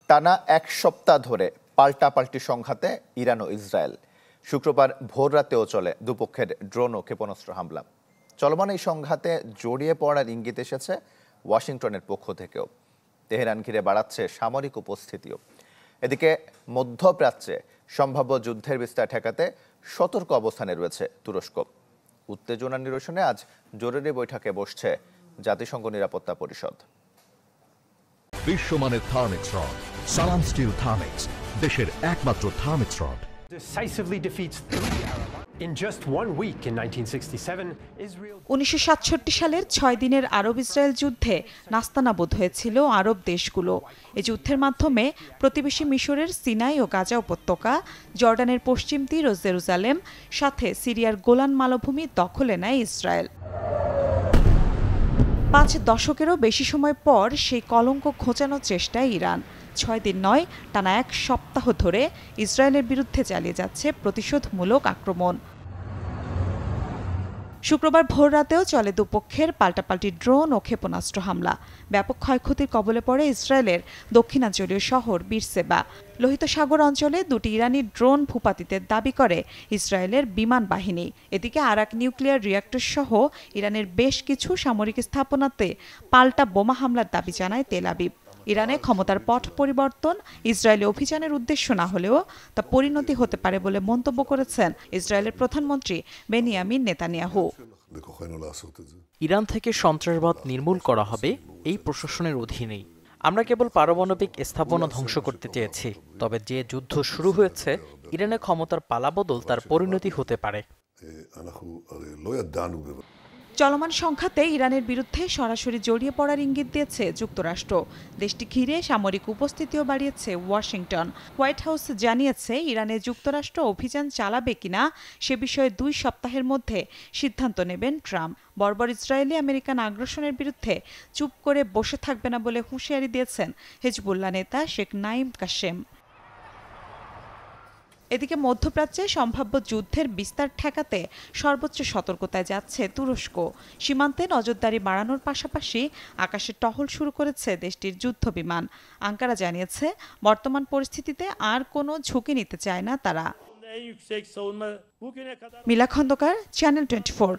টানা এক সপ্তাহ ধরে পাল্টাপাল্টি সংঘাতে ইরান ও ইসরায়েল। শুক্রবার ভোর রাতেও চলে দুপক্ষের ড্রোন ও ক্ষেপণাস্ত্র হামলা। চলমান এই সংঘাতে জড়িয়ে পড়ার ইঙ্গিত এসেছে ওয়াশিংটনের পক্ষ থেকেও। তেহরান ঘিরে বাড়াচ্ছে সামরিক উপস্থিতিও। এদিকে মধ্যপ্রাচ্যে সম্ভাব্য যুদ্ধের বিস্তার ঠেকাতে সতর্ক অবস্থানে রয়েছে তুরস্ক। উত্তেজনা নিরসনে আজ জরুরি বৈঠকে বসছে জাতিসংঘ নিরাপত্তা পরিষদ। বিশ্বমানের থার্মিক্স রড, সালাম স্টিল থার্মিক্স, দেশের একমাত্র Thermex rod. Decisively defeats 3 Arab. In just 1 week in 1967, Israel 1967 সালের 6 দিনের আরব ইসরায়েল যুদ্ধে নাস্তানাবুদ হয়েছিল আরব দেশগুলো। এই যুদ্ধের মাধ্যমে প্রতিবেশী মিশরের সিনাই ও গাজা উপত্যকা, জর্ডানের পশ্চিম তীর ও জেরুজালেম, সাথে সিরিয়ার গোলান মালভূমি দখলে নেয় ইসরায়েল। 5 দশকেরও বেশি সময় পর সেই কলঙ্ক ঘোচানোর চেষ্টায় ইরান 6 দিন নয়, টানা এক সপ্তাহ ধরে ইসরায়েলের বিরুদ্ধে চালিয়ে যাচ্ছে প্রতিশোধমূলক আক্রমণ। শুক্রবার ভোর রাতেও চলে দুপক্ষের পাল্টাপাল্টি ড্রোন ও ক্ষেপণাস্ত্র হামলা। ব্যাপক ক্ষয়ক্ষতির কবলে পড়ে ইসরায়েলের দক্ষিণাঞ্চলীয় শহর বীরসেবা। লোহিত সাগর অঞ্চলে 2টি ইরানি ড্রোন ভূপাতিতের দাবি করে ইসরায়েলের বিমান বাহিনী। এদিকে আরাক নিউক্লিয়ার রিঅ্যাক্টর সহ ইরানের বেশ কিছু সামরিক স্থাপনাতে পাল্টা বোমা হামলার দাবি জানায় তেল আবিব। ইরানে ক্ষমতার পট পরিবর্তন ইসরায়েলি অভিযানের উদ্দেশ্য না হলেও তা পরিণতি হতে পারে বলে মন্তব্য করেছেন ইসরায়েলের প্রধানমন্ত্রী বেনিয়ামিন নেতানিয়াহু। ইরান থেকে সন্ত্রাসবাদ নির্মূল করা হবে এই প্রশাসনের অধীনেই। আমরা কেবল পারমাণবিক স্থাপনা ধ্বংস করতে চেয়েছি, তবে যে যুদ্ধ শুরু হয়েছে ইরানের ক্ষমতার পালাবদল তার পরিণতি হতে পারে। চলমান সংঘাতে ইরানের বিরুদ্ধে সরাসরি জড়িয়ে পড়ার ইঙ্গিত দিয়েছে যুক্তরাষ্ট্র। দেশটি ঘিরে সামরিক উপস্থিতিও বাড়িয়েছে ওয়াশিংটন। হোয়াইট হাউস জানিয়েছে ইরানে যুক্তরাষ্ট্র অভিযান চালাবে কিনা সে বিষয়ে 2 সপ্তাহের মধ্যে সিদ্ধান্ত নেবেন ট্রাম্প। বর্বর ইসরায়েলি আমেরিকান আগ্রাসনের বিরুদ্ধে চুপ করে বসে থাকবে না বলে হুঁশিয়ারি দিয়েছেন হিজবুল্লাহ নেতা শেখ নাঈম কাশেম। এদিকে মধ্যপ্রাচ্যে সম্ভাব্য যুদ্ধের বিস্তার ঠেকাতে সর্বোচ্চ সতর্কতায় যাচ্ছে তুরস্ক। সীমান্তে নজরদারি বাড়ানোর পাশাপাশি আকাশে টহল শুরু করেছে দেশটির যুদ্ধ বিমান। আঙ্কারা জানিয়েছে বর্তমান পরিস্থিতিতে আর কোনো ঝুঁকি নিতে চায় না তারা। মিলা খন্দকার, চ্যানেল 24।